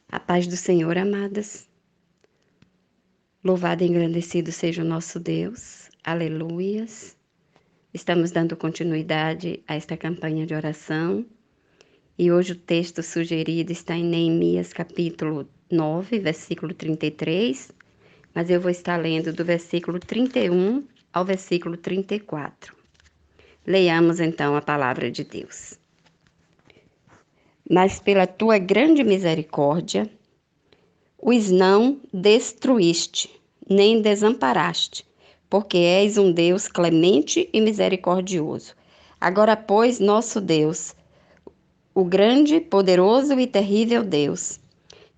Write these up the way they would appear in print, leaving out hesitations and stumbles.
A paz do Senhor, amadas. Louvado e engrandecido seja o nosso Deus. Aleluias. Estamos dando continuidade a esta campanha de oração. E hoje o texto sugerido está em Neemias capítulo 9, versículo 33. Mas eu vou estar lendo do versículo 31 ao versículo 34. Leiamos então a palavra de Deus. Mas pela tua grande misericórdia, os não destruíste, nem desamparaste, porque és um Deus clemente e misericordioso. Agora, pois, nosso Deus, o grande, poderoso e terrível Deus,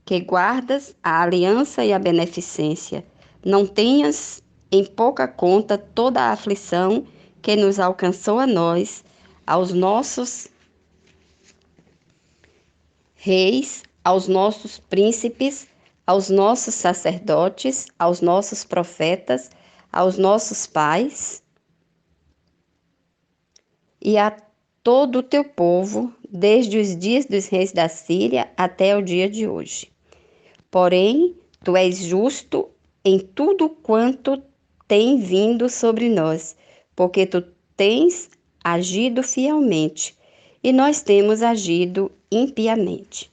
que guardas a aliança e a beneficência, não tenhas em pouca conta toda a aflição que nos alcançou a nós, aos nossos reis, aos nossos príncipes, aos nossos sacerdotes, aos nossos profetas, aos nossos pais e a todo o teu povo, desde os dias dos reis da Síria até o dia de hoje. Porém, tu és justo em tudo quanto tem vindo sobre nós, porque tu tens agido fielmente e nós temos agido impiamente.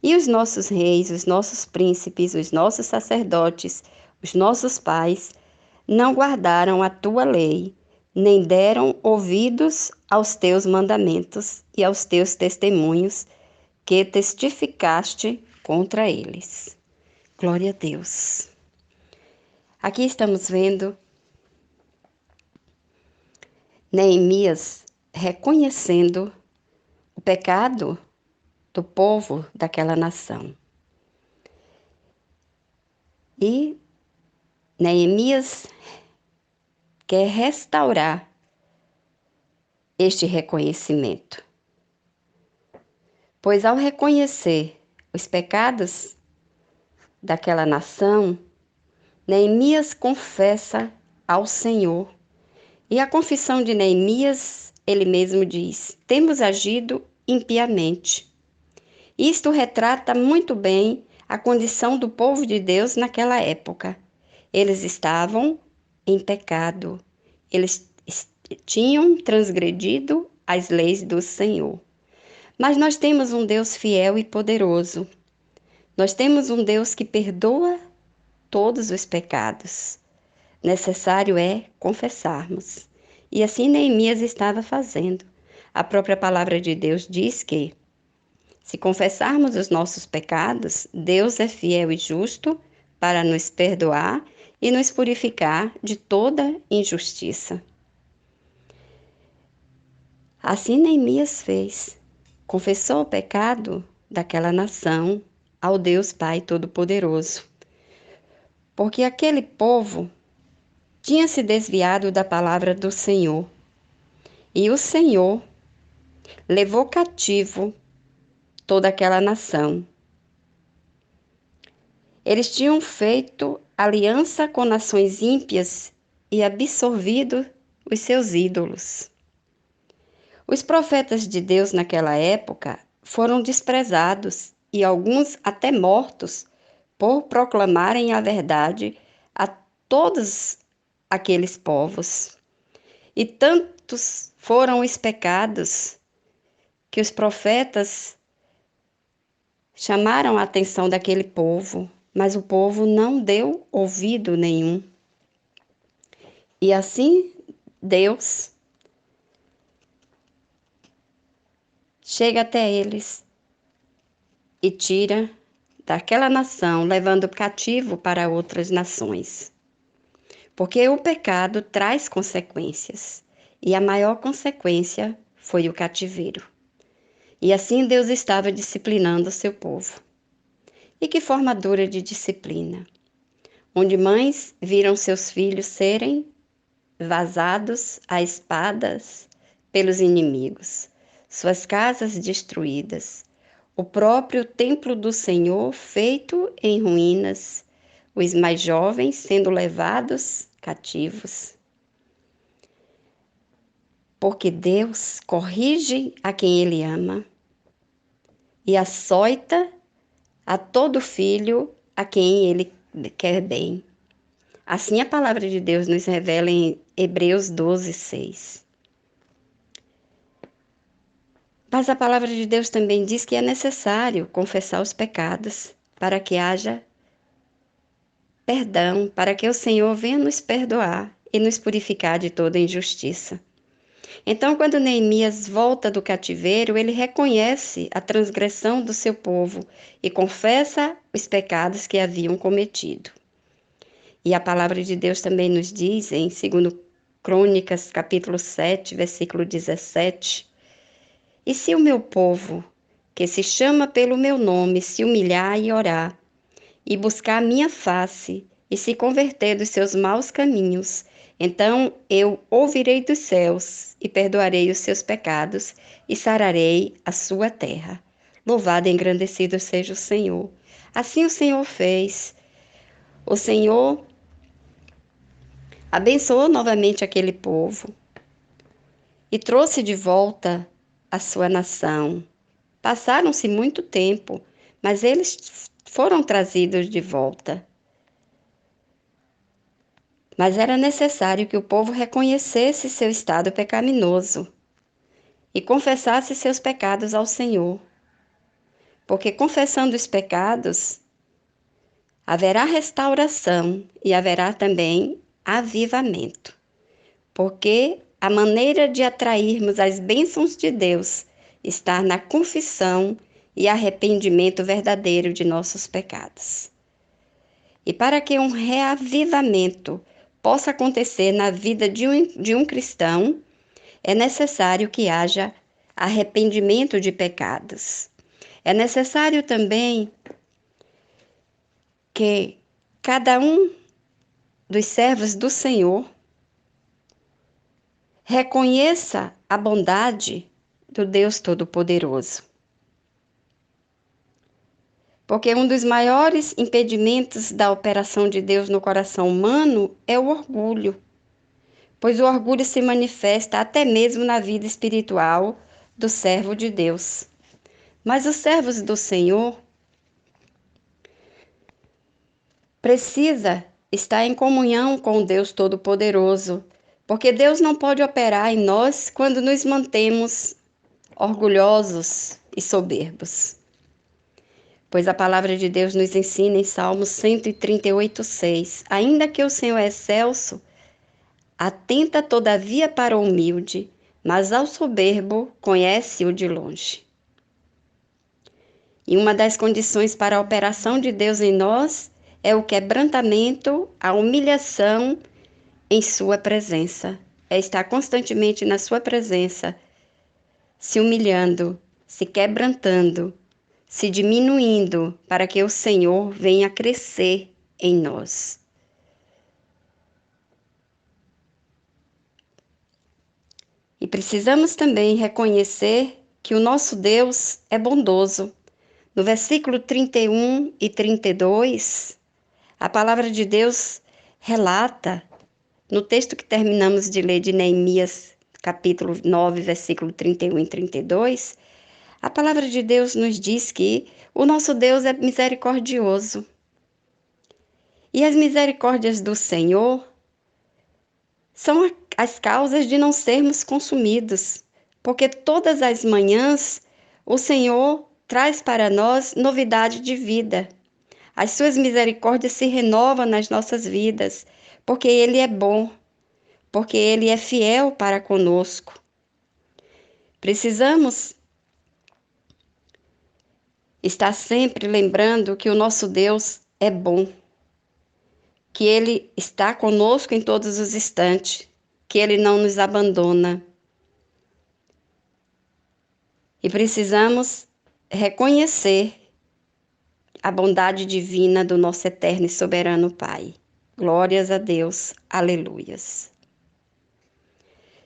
E os nossos reis, os nossos príncipes, os nossos sacerdotes, os nossos pais, não guardaram a tua lei, nem deram ouvidos aos teus mandamentos e aos teus testemunhos, que testificaste contra eles. Glória a Deus. Aqui estamos vendo Neemias reconhecendo o pecado do povo daquela nação. E Neemias quer restaurar este reconhecimento. Pois ao reconhecer os pecados daquela nação, Neemias confessa ao Senhor. E a confissão de Neemias, ele mesmo diz: temos agido impiamente. Isto retrata muito bem a condição do povo de Deus naquela época. Eles estavam em pecado. Eles tinham transgredido as leis do Senhor. Mas nós temos um Deus fiel e poderoso. Nós temos um Deus que perdoa todos os pecados. Necessário é confessarmos. E assim Neemias estava fazendo. A própria palavra de Deus diz que, se confessarmos os nossos pecados, Deus é fiel e justo para nos perdoar e nos purificar de toda injustiça. Assim Neemias fez. Confessou o pecado daquela nação ao Deus Pai Todo-Poderoso. Porque aquele povo tinha se desviado da palavra do Senhor. E o Senhor levou cativo toda aquela nação. Eles tinham feito aliança com nações ímpias e absorvido os seus ídolos. Os profetas de Deus naquela época foram desprezados e alguns até mortos por proclamarem a verdade a todos aqueles povos. E tantos foram os pecados que os profetas chamaram a atenção daquele povo, mas o povo não deu ouvido nenhum. E assim Deus chega até eles e tira daquela nação, levando cativo para outras nações. Porque o pecado traz consequências, e a maior consequência foi o cativeiro. E assim Deus estava disciplinando o seu povo. E que forma dura de disciplina, onde mães viram seus filhos serem vazados a espadas pelos inimigos, suas casas destruídas, o próprio templo do Senhor feito em ruínas, os mais jovens sendo levados cativos. Porque Deus corrige a quem Ele ama e açoita a todo filho a quem ele quer bem. Assim a palavra de Deus nos revela em Hebreus 12:6. Mas a palavra de Deus também diz que é necessário confessar os pecados para que haja perdão, para que o Senhor venha nos perdoar e nos purificar de toda injustiça. Então, quando Neemias volta do cativeiro, ele reconhece a transgressão do seu povo e confessa os pecados que haviam cometido. E a palavra de Deus também nos diz, em 2 Crônicas, capítulo 7, versículo 17, e se o meu povo, que se chama pelo meu nome, se humilhar e orar, e buscar a minha face, e se converter dos seus maus caminhos, então eu ouvirei dos céus e perdoarei os seus pecados e sararei a sua terra. Louvado e engrandecido seja o Senhor. Assim o Senhor fez. O Senhor abençoou novamente aquele povo e trouxe de volta a sua nação. Passaram-se muito tempo, mas eles foram trazidos de volta. Mas era necessário que o povo reconhecesse seu estado pecaminoso e confessasse seus pecados ao Senhor. Porque confessando os pecados, haverá restauração e haverá também avivamento. Porque a maneira de atrairmos as bênçãos de Deus está na confissão e arrependimento verdadeiro de nossos pecados. E para que um reavivamento possa acontecer na vida de um cristão, é necessário que haja arrependimento de pecados. É necessário também que cada um dos servos do Senhor reconheça a bondade do Deus Todo-Poderoso. Porque um dos maiores impedimentos da operação de Deus no coração humano é o orgulho, pois o orgulho se manifesta até mesmo na vida espiritual do servo de Deus. Mas os servos do Senhor precisa estar em comunhão com o Deus Todo-Poderoso, porque Deus não pode operar em nós quando nos mantemos orgulhosos e soberbos. Pois a palavra de Deus nos ensina em Salmos 138:6, ainda que o Senhor é excelso, atenta todavia para o humilde, mas ao soberbo conhece-o de longe. E uma das condições para a operação de Deus em nós é o quebrantamento, a humilhação em sua presença. É estar constantemente na sua presença, se humilhando, se quebrantando, se diminuindo, para que o Senhor venha crescer em nós. E precisamos também reconhecer que o nosso Deus é bondoso. No versículo 31 e 32, a palavra de Deus relata, no texto que terminamos de ler de Neemias, capítulo 9, versículo 31 e 32, a palavra de Deus nos diz que o nosso Deus é misericordioso. E as misericórdias do Senhor são as causas de não sermos consumidos, porque todas as manhãs o Senhor traz para nós novidade de vida. As suas misericórdias se renovam nas nossas vidas, porque Ele é bom, porque Ele é fiel para conosco. Precisamos estar sempre lembrando que o nosso Deus é bom, que Ele está conosco em todos os instantes, que Ele não nos abandona. E precisamos reconhecer a bondade divina do nosso eterno e soberano Pai. Glórias a Deus, aleluias.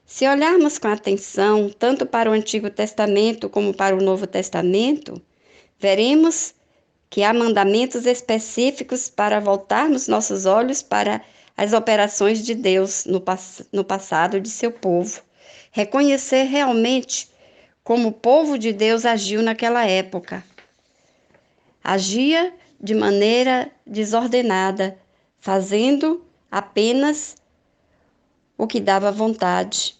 Se olharmos com atenção, tanto para o Antigo Testamento como para o Novo Testamento, veremos que há mandamentos específicos para voltarmos nossos olhos para as operações de Deus no passado de seu povo, reconhecer realmente como o povo de Deus agiu naquela época. Agia de maneira desordenada, fazendo apenas o que dava vontade.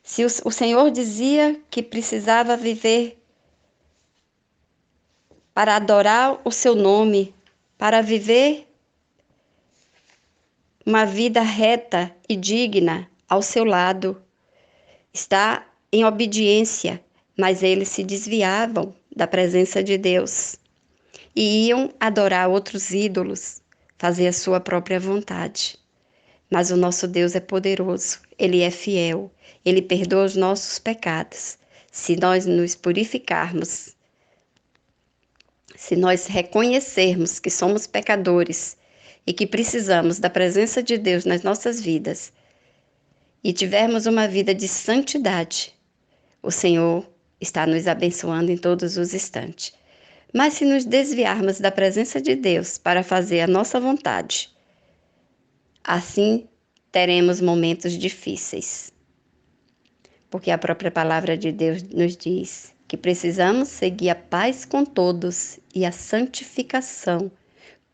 Se o Senhor dizia que precisava viver para adorar o seu nome, para viver uma vida reta e digna ao seu lado, está em obediência, mas eles se desviavam da presença de Deus e iam adorar outros ídolos, fazer a sua própria vontade. Mas o nosso Deus é poderoso, Ele é fiel, Ele perdoa os nossos pecados. Se nós nos purificarmos, se nós reconhecermos que somos pecadores e que precisamos da presença de Deus nas nossas vidas e tivermos uma vida de santidade, o Senhor está nos abençoando em todos os instantes. Mas se nos desviarmos da presença de Deus para fazer a nossa vontade, assim teremos momentos difíceis. Porque a própria palavra de Deus nos diz que precisamos seguir a paz com todos e a santificação,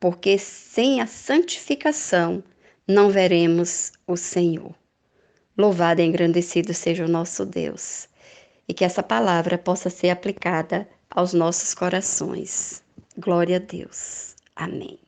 porque sem a santificação não veremos o Senhor. Louvado e engrandecido seja o nosso Deus, e que essa palavra possa ser aplicada aos nossos corações. Glória a Deus. Amém.